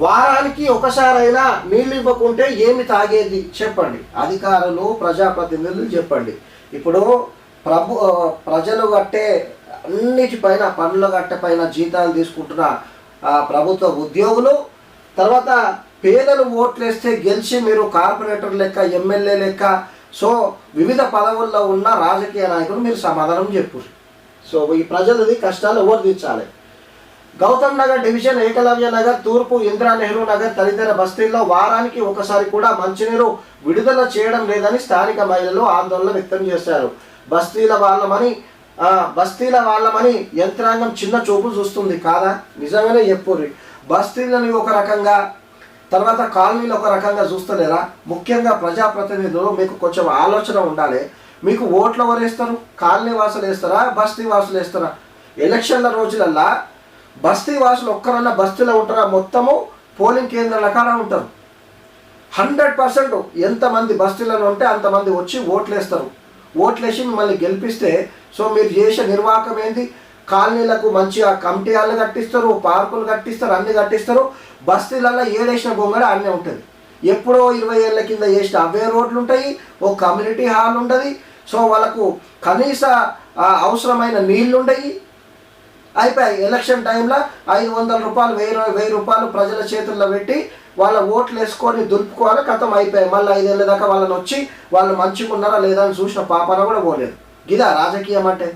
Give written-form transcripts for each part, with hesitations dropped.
వారానికి ఒకసారైనా నీళ్ళు ఇవ్వకుంటే ఏమి తాగేది చెప్పండి. అధికారులు ప్రజాప్రతినిధులు చెప్పండి. ఇప్పుడు ప్రజలు కట్టే అన్నిటిపైన పన్నుల పైన జీతాలు తీసుకుంటున్న ప్రభుత్వ ఉద్యోగులు, తర్వాత పేదలు ఓట్లేస్తే గెలిచి మీరు కార్పొరేటర్ లెక్క, ఎమ్మెల్యే లెక్క, సో వివిధ పదవుల్లో ఉన్న రాజకీయ నాయకులు మీరు సమాధానం చెప్పు. సో ఈ ప్రజలది కష్టాలు ఎవరు తీర్చాలి? గౌతమ్ నగర్ డివిజన్, ఏకలవ్య నగర్, తూర్పు ఇందిరా నెహ్రూ నగర్ తదితర బస్తీల్లో వారానికి ఒకసారి కూడా మంచినీరు విడుదల చేయడం లేదని స్థానిక మహిళలు ఆందోళన వ్యక్తం చేశారు. బస్తీల వాళ్ళమని యంత్రాంగం చిన్న చూపు చూస్తుంది కాదా? నిజంగానే చెప్పుర్రి. బస్తీలని ఒక రకంగా, తర్వాత కాలనీలు ఒక రకంగా చూస్తలేరా? ముఖ్యంగా ప్రజాప్రతినిధులు మీకు కొంచెం ఆలోచన ఉండాలి. మీకు ఓట్లు ఎవరు వేస్తారు? కాలనీ వాసులు వేస్తారా, బస్తీ వాసులు వేస్తారా? ఎలక్షన్ల రోజులల్లా బస్తీ వాసులు ఒక్కరన్నా బస్తీలో ఉంటారా? మొత్తము పోలింగ్ కేంద్రాల కాడ ఉంటారు. 100% ఎంతమంది బస్తీలలో ఉంటే అంతమంది వచ్చి ఓట్లు వేస్తారు. ఓట్లేసి మిమ్మల్ని గెలిపిస్తే సో మీరు చేసే నిర్వాహకం ఏంది? కాలనీలకు మంచిగా కమిటీ హాళ్ళు కట్టిస్తారు, పార్కులు కట్టిస్తారు, అన్ని కట్టిస్తారు. బస్తీలలో ఏడేసిన బొమ్మలు అన్నీ ఉంటుంది. ఎప్పుడో 20 ఏళ్ళ కింద చేసిన అవే రోడ్లు ఉంటాయి, ఓ కమ్యూనిటీ హాల్ ఉంటుంది. సో వాళ్ళకు కనీస అవసరమైన నీళ్లు ఉండయి. అయిపోయాయి. ఎలక్షన్ టైంలో 500 రూపాయలు 1000 రూపాయలు ప్రజల చేతుల్లో పెట్టి వాళ్ళ ఓట్లు వేసుకొని దులుపుకోవాలి, కథం అయిపోయాయి. మళ్ళీ 5 ఏళ్ళ దాకా వాళ్ళని వచ్చి వాళ్ళు మంచిగున్నారా లేదా అని చూసిన పాపన కూడా పోలేదు. గిదా రాజకీయం అంటే?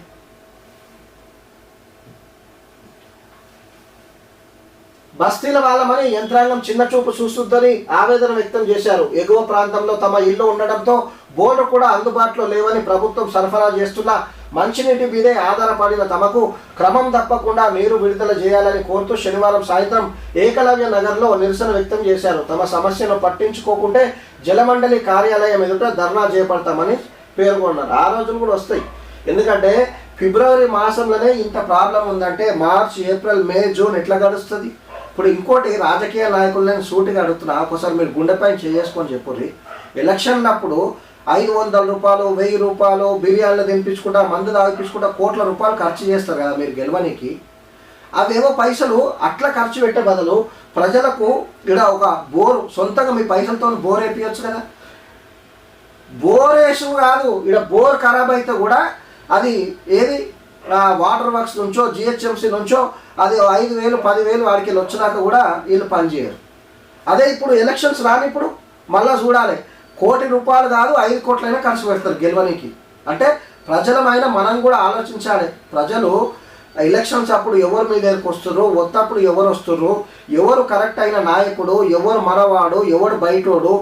బస్తీల వాళ్ళమని యంత్రాంగం చిన్న చూపు చూస్తుందని ఆవేదన వ్యక్తం చేశారు. ఎగువ ప్రాంతంలో తమ ఇల్లు ఉండడంతో బోర్డు కూడా అందుబాటులో లేవని ప్రభుత్వం సరఫరా చేస్తున్న మంచినీటి మీదే ఆధారపడిన తమకు క్రమం తప్పకుండా నీరు విడుదల చేయాలని కోరుతూ శనివారం సాయంత్రం ఏకలవ్య నగర్లో నిరసన వ్యక్తం చేశారు. తమ సమస్యను పట్టించుకోకుంటే జలమండలి కార్యాలయం ఎదుట ధర్నా చేపడతామని పేర్కొన్నారు. ఆ రోజులు కూడా వస్తాయి. ఎందుకంటే ఫిబ్రవరి మాసంలోనే ఇంత ప్రాబ్లం ఉందంటే మార్చ్, ఏప్రిల్, మే, జూన్ ఎట్లా గడుస్తుంది? ఇప్పుడు ఇంకోటి రాజకీయ నాయకులను సూటిగా అడుగుతున్నా, ఒకసారి మీరు గుండెపైన చేసుకొని చెప్పుర్రి. ఎలక్షన్ అప్పుడు 500 రూపాయలు 1000 రూపాయలు బిర్యానీలు తినిపించుకుంటా, మందు తాగిపించుకుంటా కోట్ల రూపాయలు ఖర్చు చేస్తారు కదా మీరు గెలవనికి. అవేవో పైసలు అట్లా ఖర్చు పెట్టే బదులు ప్రజలకు ఇక్కడ ఒక బోరు సొంతంగా మీ పైసలతో బోర్ వేపించచ్చు కదా. బోర్ వేసు కాదు, ఇక్కడ బోర్ ఖరాబ్ అయితే కూడా అది ఏది వాటర్ వర్క్స్ నుంచో జిహెచ్ఎంసీ నుంచో అది 5000 10,000 వాడికి వచ్చినాక కూడా వీళ్ళు పనిచేయరు. అదే ఇప్పుడు ఎలక్షన్స్ రానిప్పుడు మళ్ళీ చూడాలి, 1 కోటి రూపాయలు కాదు 5 కోట్లైనా ఖర్చు పెడతారు గెలవనికి. అంటే ప్రజలమైన మనం కూడా ఆలోచించాలి. ప్రజలు ఎలక్షన్స్ అప్పుడు ఎవరు మీ దగ్గరికి వస్తుర్రు, వస్తప్పుడు ఎవరు వస్తుర్రు, ఎవరు కరెక్ట్ అయిన నాయకుడు, ఎవరు మనవాడు, ఎవడు బయటోడు,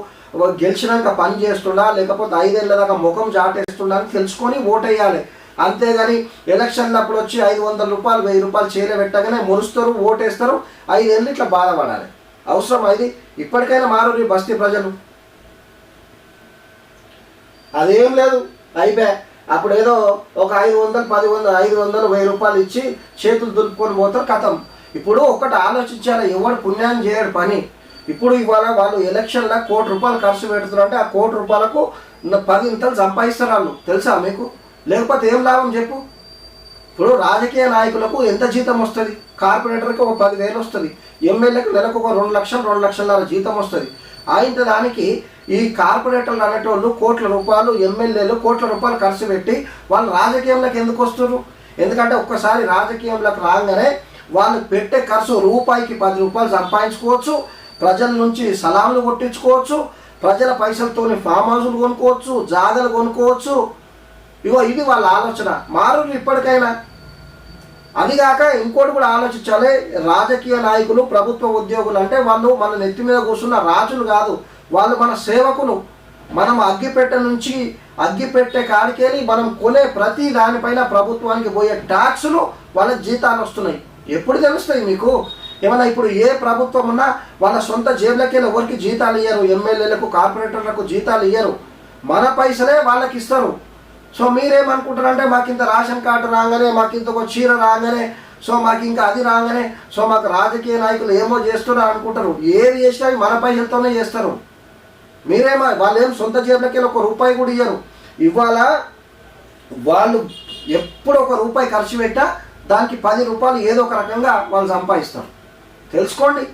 గెలిచినాక పని చేస్తుండా లేకపోతే 5 ఏళ్ళ దాకా ముఖం చాటేస్తుండా అని తెలుసుకొని ఓటేయాలి. అంతేగాని ఎలక్షన్లు అప్పుడు వచ్చి 500 రూపాయలు 1000 రూపాయలు చేరబెట్టగానే మురుస్తారు, ఓటేస్తారు, 5 ఏళ్ళు ఇట్లా బాధపడాలి. అవసరం అది? ఇప్పటికైనా మారు బస్తీ ప్రజలు. అదేం లేదు, అయిపోయా. అప్పుడు ఏదో ఒక 500 500 1000 రూపాయలు ఇచ్చి చేతులు దులుపుకొని పోతారు, కథం. ఇప్పుడు ఒకటి ఆలోచించాలి, ఎవడు పుణ్యాన్ని చేయడు పని. ఇప్పుడు ఇవాళ వాళ్ళు ఎలక్షన్లో 1 కోటి రూపాయలు ఖర్చు పెడుతున్నారంటే ఆ 1 కోటి రూపాయలకు 10 ఇంతలు సంపాదిస్తారు వాళ్ళు, తెలుసా మీకు? లేకపోతే ఏం లాభం చెప్పు? ఇప్పుడు రాజకీయ నాయకులకు ఎంత జీతం వస్తుంది? కార్పొరేటర్కి ఒక 10,000 వస్తుంది, ఎమ్మెల్యేకి నెలకు ఒక 2 లక్షలు 2,50,000 జీతం వస్తుంది. ఆయంత దానికి ఈ కార్పొరేటర్లు అనేటోళ్ళు కోట్ల రూపాయలు, ఎమ్మెల్యేలు కోట్ల రూపాయలు ఖర్చు పెట్టి వాళ్ళు రాజకీయంలోకి ఎందుకు వస్తున్నారు? ఎందుకంటే ఒక్కసారి రాజకీయంలోకి రాగానే వాళ్ళు పెట్టే ఖర్చు రూపాయికి 10 రూపాయలు సంపాదించుకోవచ్చు, ప్రజల నుంచి సలాంలు కొట్టించుకోవచ్చు, ప్రజల పైసలతోని ఫామ్ హౌస్లు కొనుక్కోవచ్చు, జాగలు కొనుక్కోవచ్చు. ఇగో ఇది వాళ్ళ ఆలోచన. మారు ఇప్పటికైనా. అదిగాక ఇంకోటి కూడా ఆలోచించాలి, రాజకీయ నాయకులు ప్రభుత్వ ఉద్యోగులు అంటే వాళ్ళు మన నెత్తి మీద కూర్చున్న రాజులు కాదు, వాళ్ళు మన సేవకులు. మనం అగ్గిపెట్టె నుంచి అగ్గిపెట్టె కాడికెళ్ళి మనం కొనే ప్రతి దానిపైన ప్రభుత్వానికి పోయే ట్యాక్సులు వాళ్ళ జీతాలు వస్తున్నాయి. ఎప్పుడు తెలుస్తాయి మీకు? ఏమన్నా ఇప్పుడు ఏ ప్రభుత్వం ఉన్నా వాళ్ళ సొంత జేబులకి ఎవరికి జీతాలు ఇయ్యరు, ఎమ్మెల్యేలకు కార్పొరేటర్లకు జీతాలు ఇయ్యరు, మన పైసలే వాళ్ళకి ఇస్తారు. సో మీరేమనుకుంటారంటే మాకు ఇంత రేషన్ కార్డు రాగానే, మాకు ఇంత ఒక చీర రాగానే, సో మాకు ఇంకా అది రాగానే, సో మాకు రాజకీయ నాయకులు ఏమో చేస్తున్నారు అనుకుంటారు. ఏది చేసినా మన పైసలతోనే చేస్తారు. మీరేమో వాళ్ళు ఏం సొంత జేబులకి 1 రూపాయి కూడా ఇయ్యరు. ఇవాళ వాళ్ళు ఎప్పుడు 1 రూపాయి ఖర్చు పెట్టా దానికి 10 రూపాయలు ఏదో ఒక రకంగా వాళ్ళు సంపాదిస్తారు. తెలుసుకోండి.